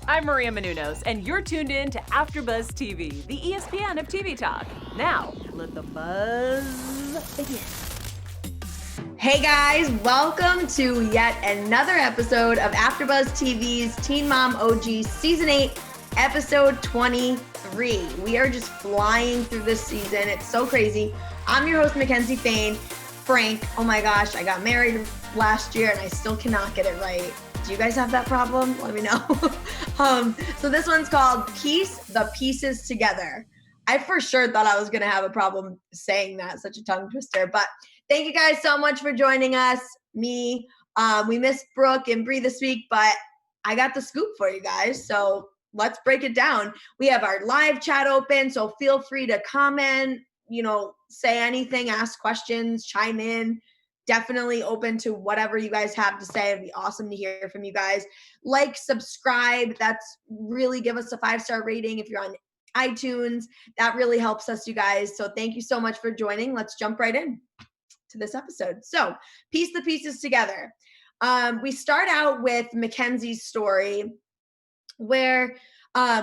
I'm Maria Menounos, and you're tuned in to AfterBuzz TV, the ESPN of TV talk. Now, let the buzz begin. Hey guys, welcome to yet another episode of AfterBuzz TV's Teen Mom OG Season 8, Episode 23. We are just flying through this season. It's so crazy. I'm your host, Mackenzie Frank. Oh my gosh, I got married last year and I still cannot get it right. Do you guys have that problem? Let me know. So this one's called Piece the Pieces Together. I for sure thought I was going to have a problem saying that, such a tongue twister. But thank you guys so much for joining us. We missed Brooke and Bree this week, but I got the scoop for you guys. So let's break it down. We have our live chat open, so feel free to comment, say anything, ask questions, chime in. Definitely open to whatever you guys have to say. It'd be awesome to hear from you guys. Like, subscribe. That's really, give us a 5-star rating if you're on iTunes. That really helps us, you guys. So thank you so much for joining. Let's jump right in to this episode. So piece the pieces together. We start out with Mackenzie's story where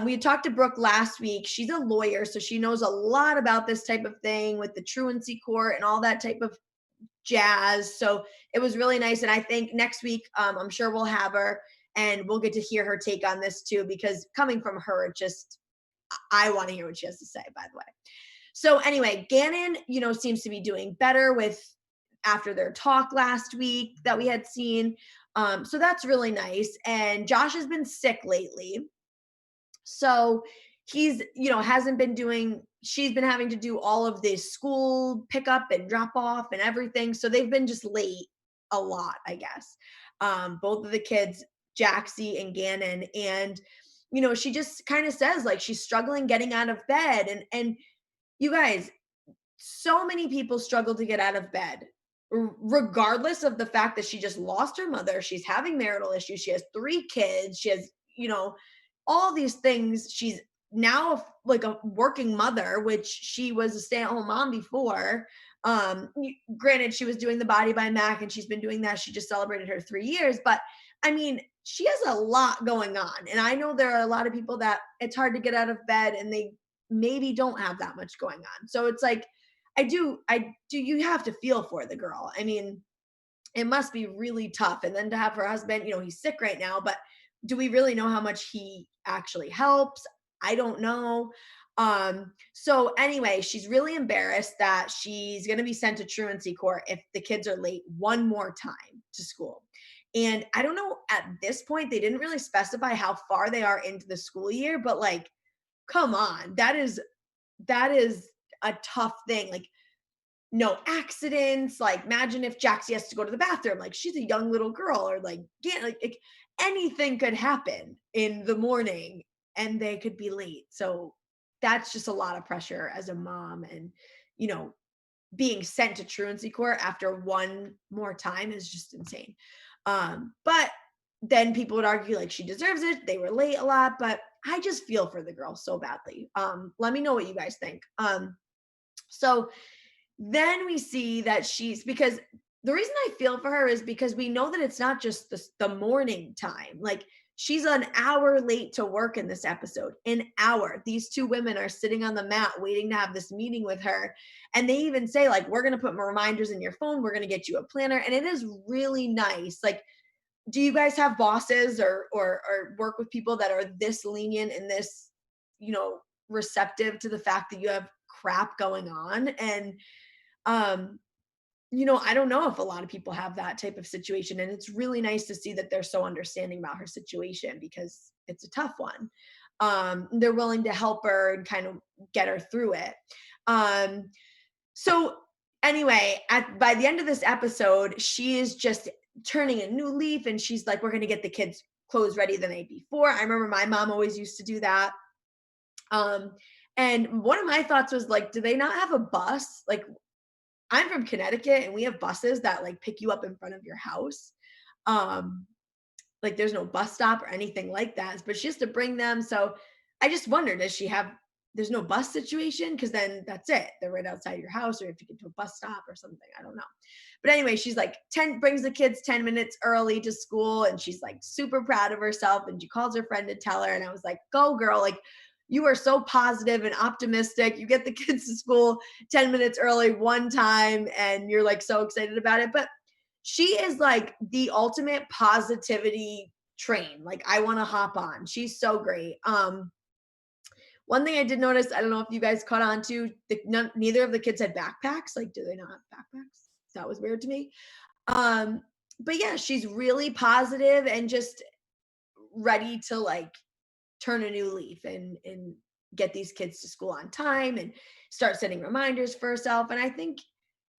we had talked to Brooke last week. She's a lawyer, so she knows a lot about this type of thing with the truancy court and all that type of jazz. So it was really nice. And I think next week, I'm sure we'll have her and we'll get to hear her take on this too, because coming from her, I want to hear what she has to say, by the way. So anyway, Gannon, seems to be doing better after their talk last week that we had seen. So that's really nice. And Josh has been sick lately. So he's, she's been having to do all of this school pickup and drop off and everything. So they've been just late a lot, I guess. Both of the kids, Jaxie and Gannon. And, she just kind of says like she's struggling getting out of bed. And you guys, so many people struggle to get out of bed, regardless of the fact that she just lost her mother. She's having marital issues. She has 3 kids. She has, all these things. She's now like a working mother, which she was a stay-at-home mom before. Granted, she was doing the Body by Mac and she's been doing that. She just celebrated her 3 years, but I mean, she has a lot going on. And I know there are a lot of people that it's hard to get out of bed and they maybe don't have that much going on. So it's like, you have to feel for the girl. I mean, it must be really tough. And then to have her husband, he's sick right now, but do we really know how much he actually helps? I don't know. So anyway, she's really embarrassed that she's going to be sent to truancy court if the kids are late one more time to school. And I don't know, at this point, they didn't really specify how far they are into the school year, but like, come on, that is a tough thing. Like, no accidents. Like, imagine if Jaxie has to go to the bathroom. Like, she's a young little girl, or like anything could happen in the morning and they could be late. So that's just a lot of pressure as a mom. And, being sent to truancy court after one more time is just insane. But then people would argue like she deserves it. They were late a lot, but I just feel for the girl so badly. Let me know what you guys think. So then we see that because the reason I feel for her is because we know that it's not just the morning time. Like, she's an hour late to work in this episode. An hour. These 2 women are sitting on the mat waiting to have this meeting with her. And they even say like, we're going to put reminders in your phone. We're going to get you a planner. And it is really nice. Like, do you guys have bosses or work with people that are this lenient and this, receptive to the fact that you have crap going on? And, I don't know if a lot of people have that type of situation, and it's really nice to see that they're so understanding about her situation because it's a tough one. They're willing to help her and kind of get her through it. So anyway, by the end of this episode, she is just turning a new leaf and she's like, we're going to get the kids' clothes ready the night before. I remember my mom always used to do that. And one of my thoughts was like, do they not have a bus? Like, I'm from Connecticut and we have buses that like pick you up in front of your house. Like, there's no bus stop or anything like that, but she has to bring them. So I just wondered, does there's no bus situation, because then that's it. They're right outside your house, or you have to get to a bus stop or something. I don't know. But anyway, she's like brings the kids 10 minutes early to school, and she's like super proud of herself, and she calls her friend to tell her. And I was like, go girl, like you are so positive and optimistic. You get the kids to school 10 minutes early one time, and you're like so excited about it. But she is like the ultimate positivity train. Like I want to hop on. She's so great. One thing I did notice, I don't know if you guys caught on to, neither of the kids had backpacks. Like, do they not have backpacks? That was weird to me. But yeah, she's really positive and just ready to like turn a new leaf and get these kids to school on time and start setting reminders for herself. And I think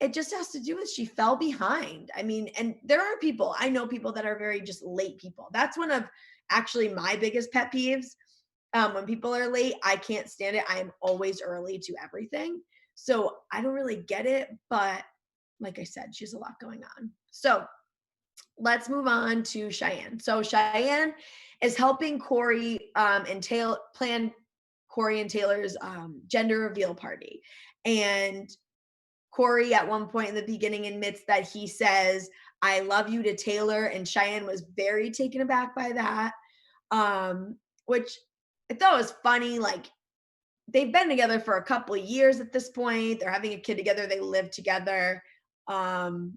it just has to do with she fell behind. I mean, and there are people, I know people that are very just late people. That's one of actually my biggest pet peeves. When people are late, I can't stand it. I am always early to everything. So I don't really get it. But like I said, she has a lot going on. So let's move on to Cheyenne. So Cheyenne is helping Cory and plan Cory and Taylor's gender reveal party. And Cory at one point in the beginning admits that he says, I love you to Taylor. And Cheyenne was very taken aback by that, which I thought was funny. Like they've been together for a couple of years at this point. They're having a kid together. They live together. Why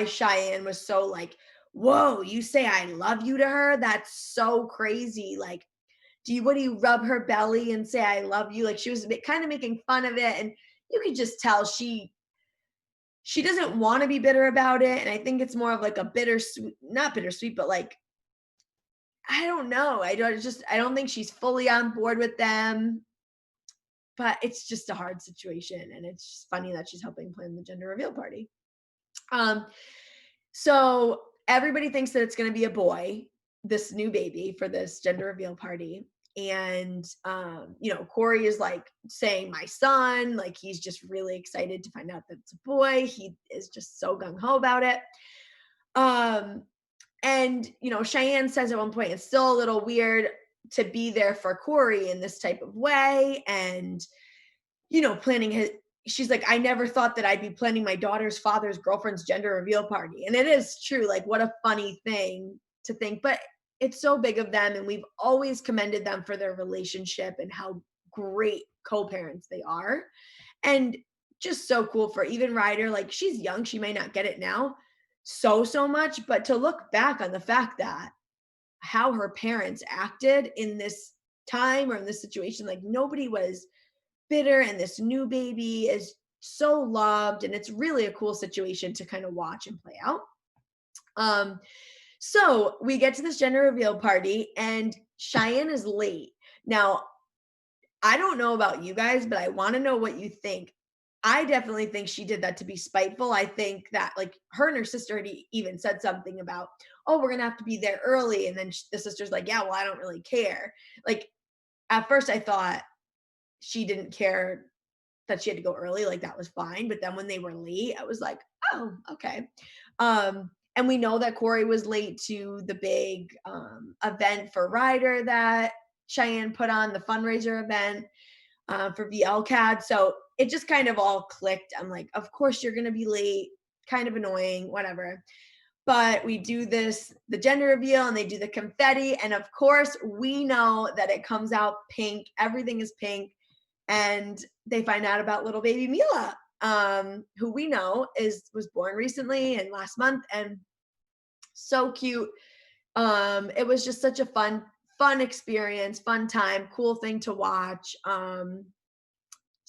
Cheyenne was so like, whoa, you say I love you to her? That's so crazy. Like, what do you rub her belly and say I love you? Like she was kind of making fun of it. And you could just tell she doesn't want to be bitter about it. And I think it's more of like a bittersweet, not bittersweet, but like, I don't know. I don't think she's fully on board with them, but it's just a hard situation. And it's just funny that she's helping plan the gender reveal party. So everybody thinks that it's going to be a boy, this new baby for this gender reveal party. And, Cory is like saying my son, like he's just really excited to find out that it's a boy. He is just so gung ho about it. And, Cheyenne says at one point, it's still a little weird to be there for Cory in this type of way. And, she's like, I never thought that I'd be planning my daughter's father's girlfriend's gender reveal party. And it is true. Like, what a funny thing to think, but it's so big of them. And we've always commended them for their relationship and how great co-parents they are. And just so cool for even Ryder. Like, she's young. She may not get it now so much, but to look back on the fact that how her parents acted in this time or in this situation, like nobody was bitter, and this new baby is so loved, and it's really a cool situation to kind of watch and play out. So we get to this gender reveal party, and Cheyenne is late. Now, I don't know about you guys, but I want to know what you think. I definitely think she did that to be spiteful. I think that like her and her sister had even said something about, oh, we're going to have to be there early. And then the sister's like, yeah, well, I don't really care. Like at first I thought she didn't care that she had to go early. Like that was fine. But then when they were late, I was like, oh, okay. And we know that Cory was late to the big event for Ryder that Cheyenne put on, the fundraiser event for VLCAD. So it just kind of all clicked. I'm like, of course you're going to be late. Kind of annoying, whatever. But we do the gender reveal, and they do the confetti. And of course, we know that it comes out pink. Everything is pink. And they find out about little baby Mila, who we know was born recently and last month, and so cute. It was just such a fun experience, fun time, cool thing to watch.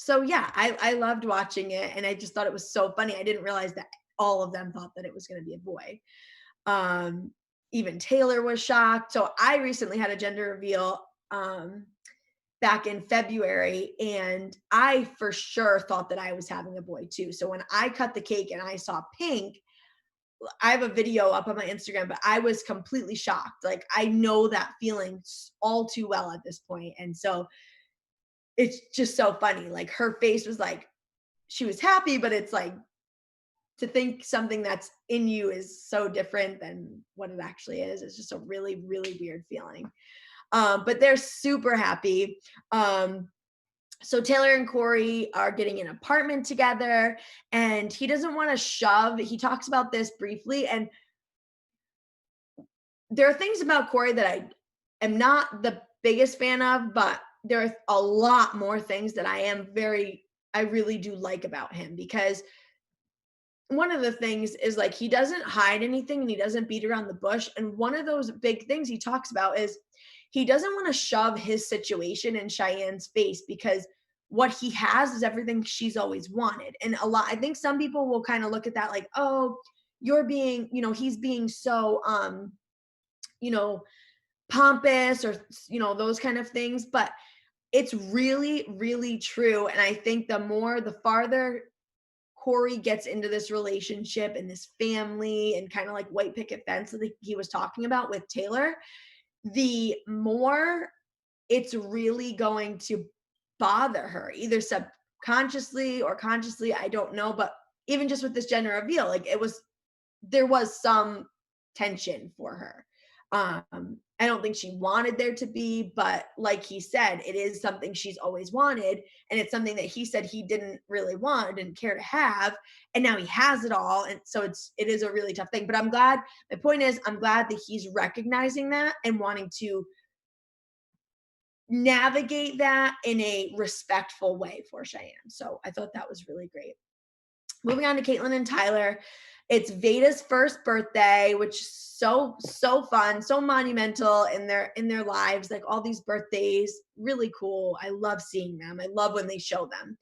So yeah, I loved watching it, and I just thought it was so funny. I didn't realize that all of them thought that it was going to be a boy. Even Taylor was shocked. So I recently had a gender reveal back in February, and I for sure thought that I was having a boy too. So when I cut the cake and I saw pink, I have a video up on my Instagram, but I was completely shocked. Like I know that feeling all too well at this point. And so it's just so funny. Like her face was like, she was happy, but it's like to think something that's in you is so different than what it actually is. It's just a really, really weird feeling. But they're super happy. So Taylor and Cory are getting an apartment together, and he doesn't want to shove. He talks about this briefly, and there are things about Cory that I am not the biggest fan of, but there are a lot more things that I really do like about him, because one of the things is, like, he doesn't hide anything and he doesn't beat around the bush. And one of those big things he talks about is he doesn't want to shove his situation in Cheyenne's face, because what he has is everything she's always wanted. And I think some people will kind of look at that like, oh, you're being, he's being so, you know, pompous, or, those kind of things. But it's really, really true. And I think the farther Cory gets into this relationship and this family and kind of like white picket fence that he was talking about with Taylor, the more it's really going to bother her, either subconsciously or consciously. I don't know. But even just with this gender reveal, like, there was some tension for her. I don't think she wanted there to be, but like he said, it is something she's always wanted. And it's something that he said he didn't really want, didn't care to have. And now he has it all. And so it is a really tough thing. But my point is, I'm glad that he's recognizing that and wanting to navigate that in a respectful way for Cheyenne. So I thought that was really great. Moving on to Caitlyn and Tyler. It's Vaeda's first birthday, which is so fun, so monumental in their lives. Like, all these birthdays, really cool. I love seeing them. I love when they show them.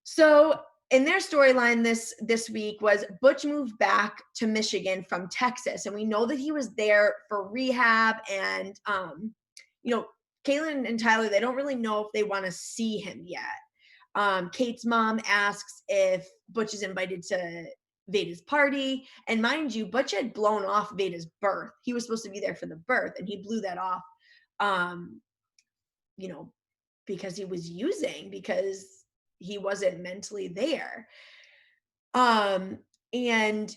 So in their storyline this week was Butch moved back to Michigan from Texas, and we know that he was there for rehab. And Caitlyn and Tyler, they don't really know if they want to see him yet. Kate's mom asks if Butch is invited to Vaeda's party. And mind you, Butch had blown off Vaeda's birth. He was supposed to be there for the birth, and he blew that off, um, you know, because because he wasn't mentally there. Um, and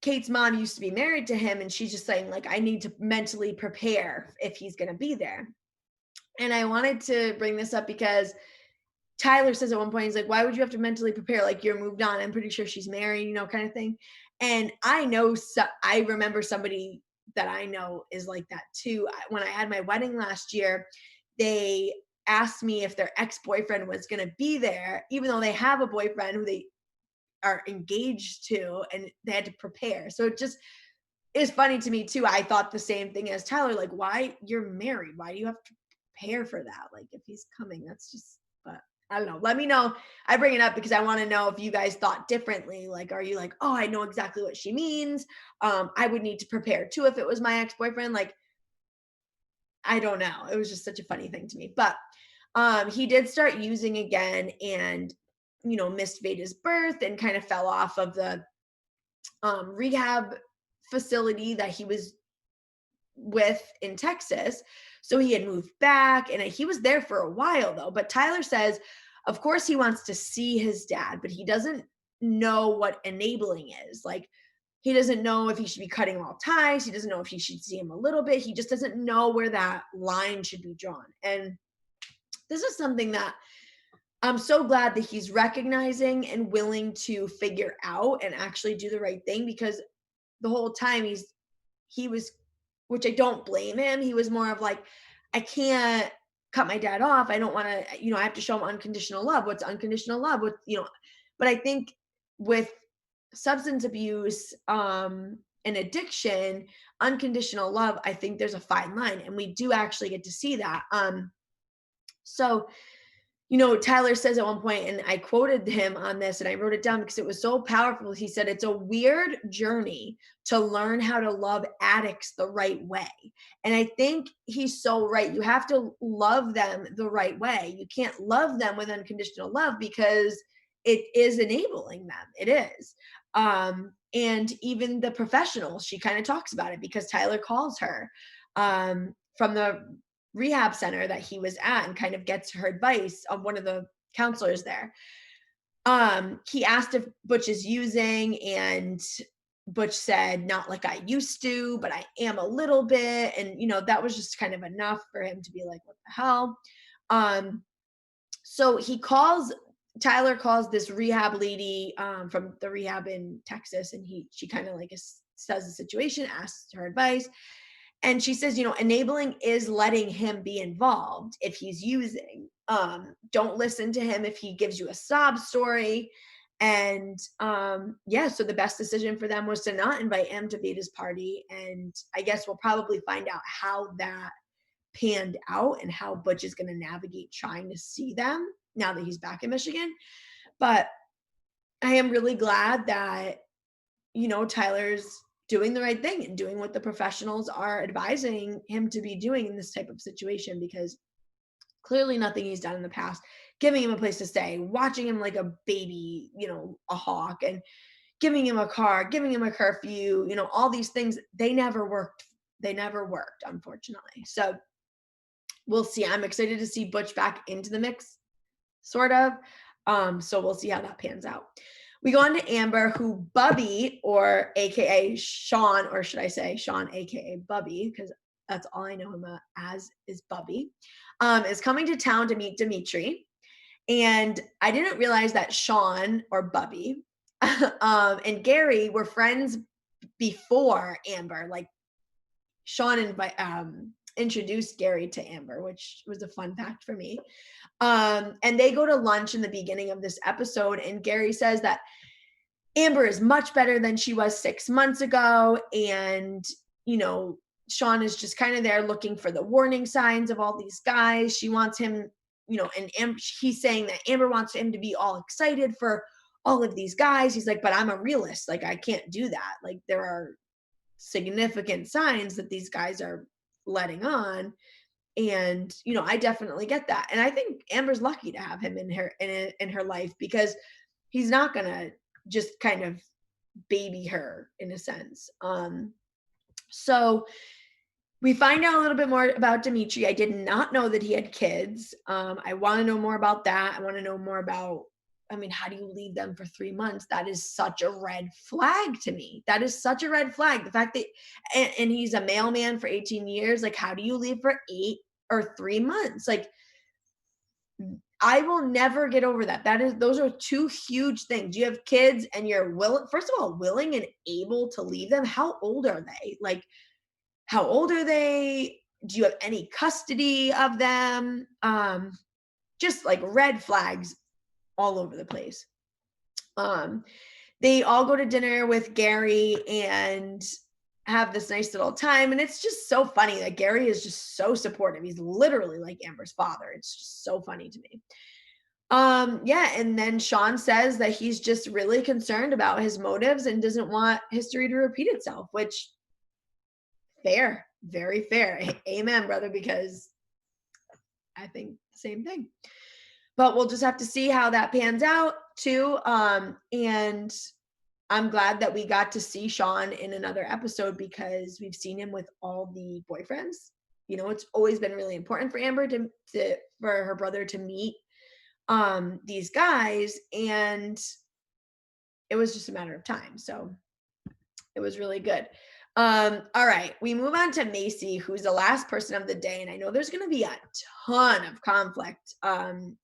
Kate's mom used to be married to him, and she's just saying, like, I need to mentally prepare if he's gonna be there. And I wanted to bring this up because Tyler says at one point, he's like, why would you have to mentally prepare? Like, you're moved on. I'm pretty sure she's married, kind of thing. And I remember somebody that I know is like that too. When I had my wedding last year, they asked me if their ex-boyfriend was going to be there, even though they have a boyfriend who they are engaged to, and they had to prepare. So it just is funny to me too. I thought the same thing as Tyler, like, why, you're married? Why do you have to prepare for that? Like, if he's coming, that's just, but I don't know. Let me know. I bring it up because I want to know if you guys thought differently. Like, are you like, oh, I know exactly what she means. I would need to prepare too if it was my ex-boyfriend. Like, I don't know. It was just such a funny thing to me. But he did start using again, and missed Vaeda's birth and kind of fell off of the rehab facility that he was with in Texas. So he had moved back, and he was there for a while though. But Tyler says, of course, he wants to see his dad, but he doesn't know what enabling is. Like, he doesn't know if he should be cutting all ties. He doesn't know if he should see him a little bit. He just doesn't know where that line should be drawn. And this is something that I'm so glad that he's recognizing and willing to figure out and actually do the right thing, because the whole time he was, which I don't blame him. He was more of like, I can't cut my dad off. I don't want to, I have to show him unconditional love. What's unconditional love? But I think with substance abuse, and addiction, unconditional love, I think there's a fine line, and we do actually get to see that. So Tyler says at one point, and I quoted him on this and I wrote it down because it was so powerful. He said, it's a weird journey to learn how to love addicts the right way. And I think he's so right. You have to love them the right way. You can't love them with unconditional love because it is enabling them. It is. And even the professionals, she kind of talks about it because Tyler calls her from the rehab center that he was at and kind of gets her advice of one of the counselors there. He asked if Butch is using, and Butch said, not like I used to, but I am a little bit. And, that was just kind of enough for him to be like, what the hell? So Tyler calls this rehab lady from the rehab in Texas, and she kind of like says the situation, asks her advice. And she says, enabling is letting him be involved if he's using. Don't listen to him if he gives you a sob story. And yeah, so the best decision for them was to not invite him to Vaeda's party. And I guess we'll probably find out how that panned out and how Butch is going to navigate trying to see them now that he's back in Michigan. But I am really glad that, Tyler's doing the right thing and doing what the professionals are advising him to be doing in this type of situation, because clearly nothing he's done in the past, giving him a place to stay, watching him like a baby, a hawk, and giving him a car, giving him a curfew, all these things, they never worked. They never worked, unfortunately. So we'll see. I'm excited to see Butch back into the mix, sort of. So we'll see how that pans out. We go on to Amber, who Bubby, or AKA Sean, or should I say Sean, AKA Bubby, because that's all I know him as is Bubby, is coming to town to meet Dimitri. And I didn't realize that Sean, or Bubby, and Gary were friends before Amber. Like Sean introduced Gary to Amber, which was a fun fact for me. And they go to lunch in the beginning of this episode, and Gary says that Amber is much better than she was 6 months ago. And, Sean is just kind of there looking for the warning signs of all these guys. She wants him, and he's saying that Amber wants him to be all excited for all of these guys. He's like, but I'm a realist. Like, I can't do that. Like, there are significant signs that these guys are letting on. And, I definitely get that. And I think Amber's lucky to have him in her life, because he's not going to just kind of baby her in a sense. So we find out a little bit more about Dimitri. I did not know that he had kids. I want to know more about that. I want to know more about, how do you leave them for 3 months? That is such a red flag to me. That is such a red flag. The fact that, and he's a mailman for 18 years. Like, how do you leave for 8 or 3 months? Like, I will never get over that. Those are two huge things. You have kids and you're first of all, willing and able to leave them. How old are they? Like, how old are they? Do you have any custody of them? Just like red flags all over the place. They all go to dinner with Gary and have this nice little time. And it's just so funny that Gary is just so supportive. He's literally like Amber's father. It's just so funny to me. Yeah. And then Sean says that he's just really concerned about his motives and doesn't want history to repeat itself, which fair, very fair. Amen, brother, because I think the same thing. But we'll just have to see how that pans out too. And I'm glad that we got to see Sean in another episode, because we've seen him with all the boyfriends. It's always been really important for Amber for her brother to meet these guys, and it was just a matter of time. So it was really good. All right, we move on to Macy, who's the last person of the day, and I know there's going to be a ton of conflict and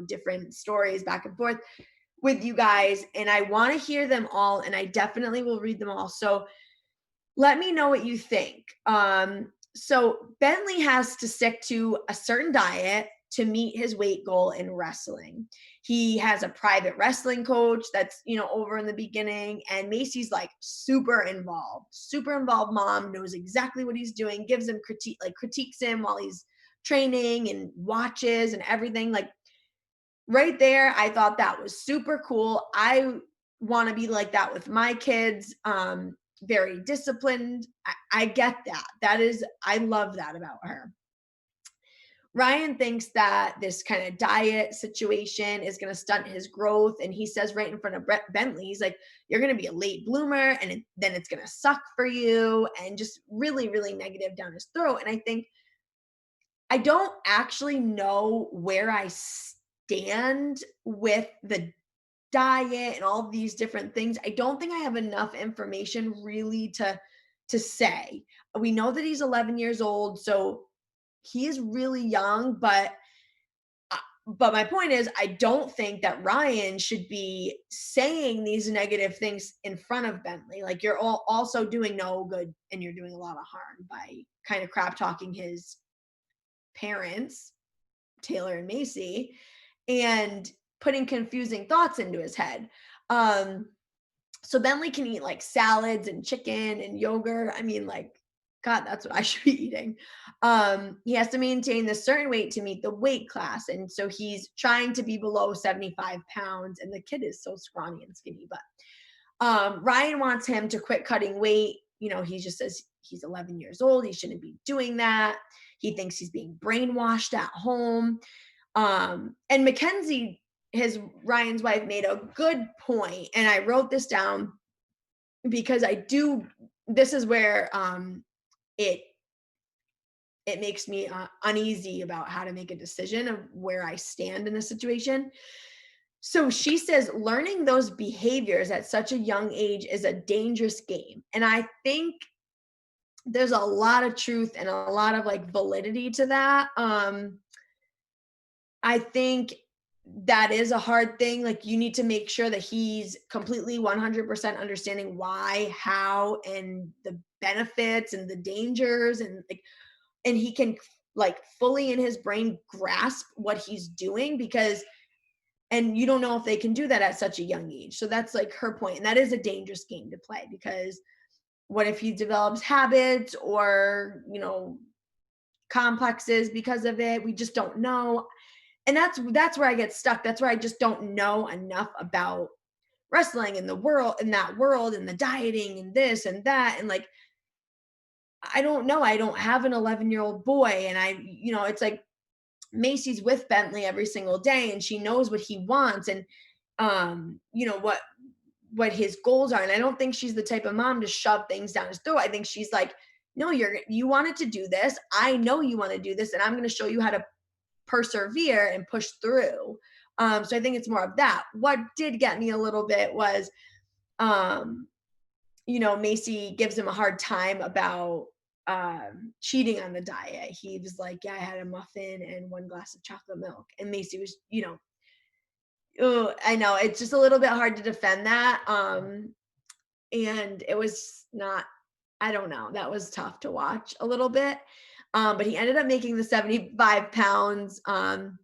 different stories back and forth with you guys, and I want to hear them all, and I definitely will read them all. So let me know what you think. So Bentley has to stick to a certain diet to meet his weight goal in wrestling. He has a private wrestling coach that's, over in the beginning, and Macy's like super involved mom, knows exactly what he's doing, gives him critiques him while he's training and watches and everything. Like right there, I thought that was super cool. I want to be like that with my kids. Very disciplined. I get that. I love that about her. Ryan thinks that this kind of diet situation is going to stunt his growth. And he says right in front of Bentley, he's like, you're going to be a late bloomer, and then it's going to suck for you, and just really, really negative down his throat. And I think I don't actually know where I stand with the diet and all these different things. I don't think I have enough information really to say. We know that he's 11 years old, so he is really young, but But my point is, I don't think that Ryan should be saying these negative things in front of Bentley. Like, you're also doing no good and you're doing a lot of harm by kind of crap talking his parents, Taylor and Macy, and putting confusing thoughts into his head. So Bentley can eat like salads and chicken and yogurt. I mean, like, God, that's what I should be eating. He has to maintain this certain weight to meet the weight class. And so he's trying to be below 75 pounds. And the kid is so scrawny and skinny. But Ryan wants him to quit cutting weight. You know, he just says he's 11 years old. He shouldn't be doing that. He thinks he's being brainwashed at home. And Mackenzie, his Ryan's wife, made a good point, and I wrote this down because this is where it makes me uneasy about how to make a decision of where I stand in the situation. So she says learning those behaviors at such a young age is a dangerous game. And I think there's a lot of truth and a lot of like validity to that. I think that is a hard thing. Like, you need to make sure that he's completely 100% understanding why, how, and the benefits and the dangers, and like, and he can like fully in his brain grasp what he's doing, because and you don't know if they can do that at such a young age. So that's like her point. And that is a dangerous game to play, because what if he develops habits or, complexes because of it? We just don't know. And that's where I get stuck. That's where I just don't know enough about wrestling in that world and the dieting and this and that. And like, I don't know. I don't have an 11-year-old boy. And it's like Macy's with Bentley every single day, and she knows what he wants, and what his goals are. And I don't think she's the type of mom to shove things down his throat. I think she's like, no, you wanted to do this. I know you want to do this, and I'm going to show you how to persevere and push through. So I think it's more of that. What did get me a little bit was, Macy gives him a hard time about cheating on the diet. He was like, yeah, I had a muffin and one glass of chocolate milk. And Macy was, I know it's just a little bit hard to defend that. And it was not, I don't know, that was tough to watch a little bit. But he ended up making the 75 pounds and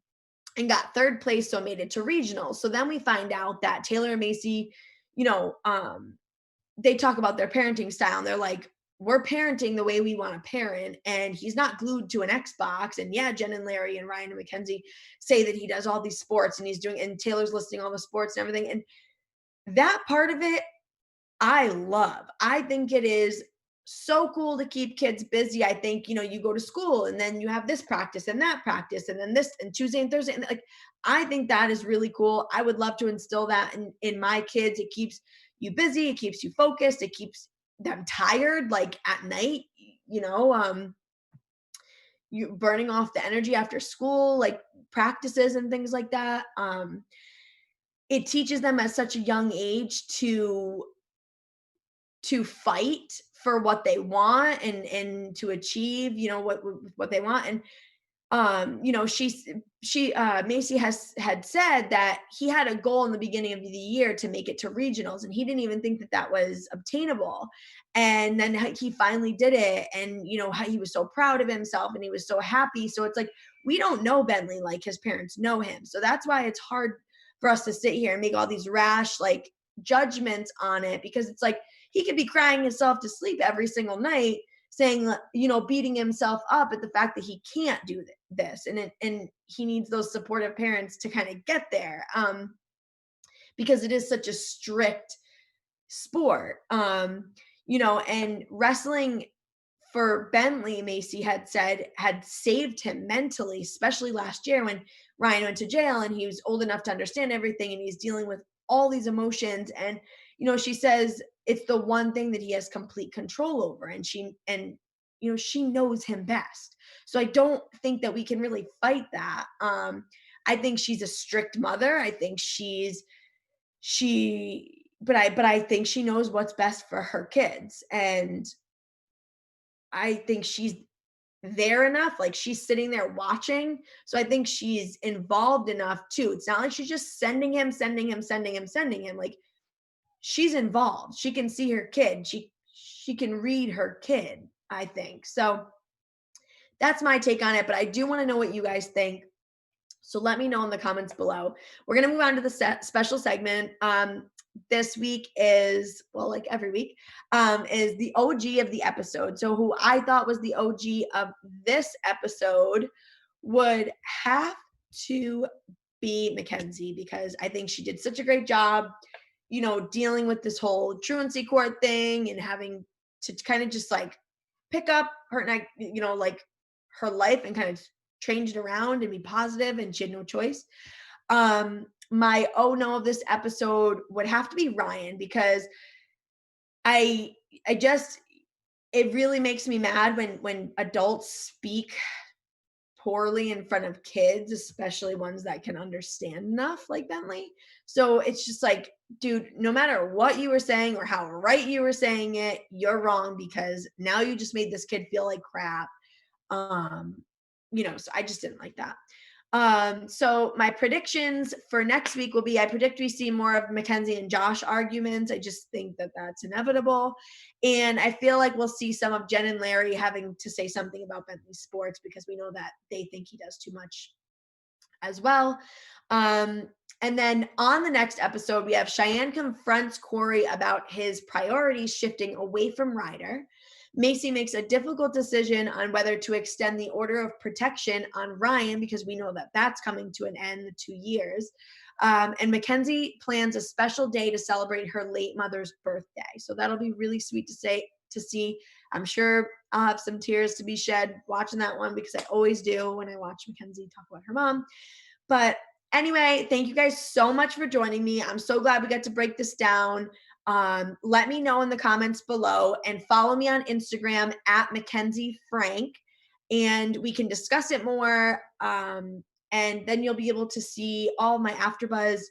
got third place, so made it to regionals. So then we find out that Taylor and Macy, they talk about their parenting style, and they're like, we're parenting the way we want to parent, and he's not glued to an Xbox. And yeah, Jen and Larry and Ryan and Mckenzie say that he does all these sports, and Taylor's listing all the sports and everything. And that part of it, I love. I think it is so cool to keep kids busy. I think, you go to school and then you have this practice and that practice and then this and Tuesday and Thursday. And like, I think that is really cool. I would love to instill that in my kids. It keeps you busy. It keeps you focused. It keeps them tired, like at night, you burning off the energy after school, like practices and things like that. It teaches them at such a young age to fight for what they want and to achieve, what they want. And Macy had said that he had a goal in the beginning of the year to make it to regionals, and he didn't even think that was obtainable. And then he finally did it, and he was so proud of himself and he was so happy. So it's like, we don't know Bentley like his parents know him. So that's why it's hard for us to sit here and make all these rash like judgments on it, because it's like, he could be crying himself to sleep every single night, saying, beating himself up at the fact that he can't do this. And he needs those supportive parents to kind of get there, because it is such a strict sport. And wrestling for Bentley, Macy had said, had saved him mentally, especially last year when Ryan went to jail and he was old enough to understand everything, and he's dealing with all these emotions. And, she says it's the one thing that he has complete control over. And she knows him best. So I don't think that we can really fight that. I think she's a strict mother. I think but I think she knows what's best for her kids. And I think she's there enough. Like she's sitting there watching. So I think she's involved enough too. It's not like she's just sending him. Like she's involved. She can see her kid. She can read her kid, I think. So that's my take on it. But I do want to know what you guys think. So let me know in the comments below. We're going to move on to the special segment. This week is, well, like every week, is the OG of the episode. So who I thought was the OG of this episode would have to be Mckenzie, because I think she did such a great job, you know, dealing with this whole truancy court thing and having to kind of just like pick up her, you know, like her life and kind of change it around and be positive, and she had no choice. My oh no of this episode would have to be Ryan, because I just, it really makes me mad when adults speak poorly in front of kids, especially ones that can understand enough like Bentley. So it's just like, dude, no matter what you were saying or how right you were saying it, you're wrong, because now you just made this kid feel like crap. You know, so I just didn't like that. So my predictions for next week will be, I predict we see more of Mckenzie and Josh arguments. I just think that that's inevitable. And I feel like we'll see some of Jen and Larry having to say something about Bentley sports, because we know that they think he does too much as well. And then on the next episode, we have Cheyenne confronts Cory about his priorities shifting away from Ryder. Macy makes a difficult decision on whether to extend the order of protection on Ryan, because we know that that's coming to an end, the 2 years. And Mckenzie plans a special day to celebrate her late mother's birthday. So that'll be really sweet to see. I'm sure I'll have some tears to be shed watching that one, because I always do when I watch Mckenzie talk about her mom. But anyway, thank you guys so much for joining me. I'm so glad we got to break this down. Let me know in the comments below, and follow me on Instagram at Mackenzie Frank, and we can discuss it more. And then you'll be able to see all my AfterBuzz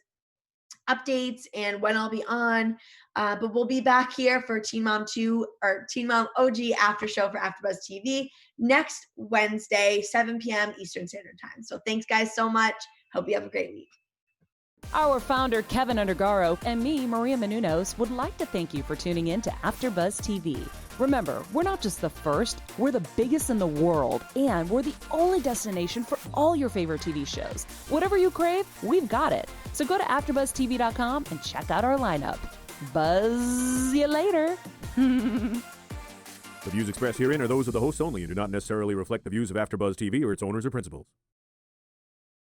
updates and when I'll be on. But we'll be back here for Teen Mom 2 or Teen Mom OG after show for AfterBuzz TV next Wednesday, 7 p.m. Eastern Standard Time. So thanks guys so much. Hope you have a great week. Our founder, Keven Undergaro, and me, Maria Menounos, would like to thank you for tuning in to AfterBuzz TV. Remember, we're not just the first, we're the biggest in the world, and we're the only destination for all your favorite TV shows. Whatever you crave, we've got it. So go to AfterBuzzTV.com and check out our lineup. Buzz you later. The views expressed herein are those of the hosts only and do not necessarily reflect the views of AfterBuzz TV or its owners or principals.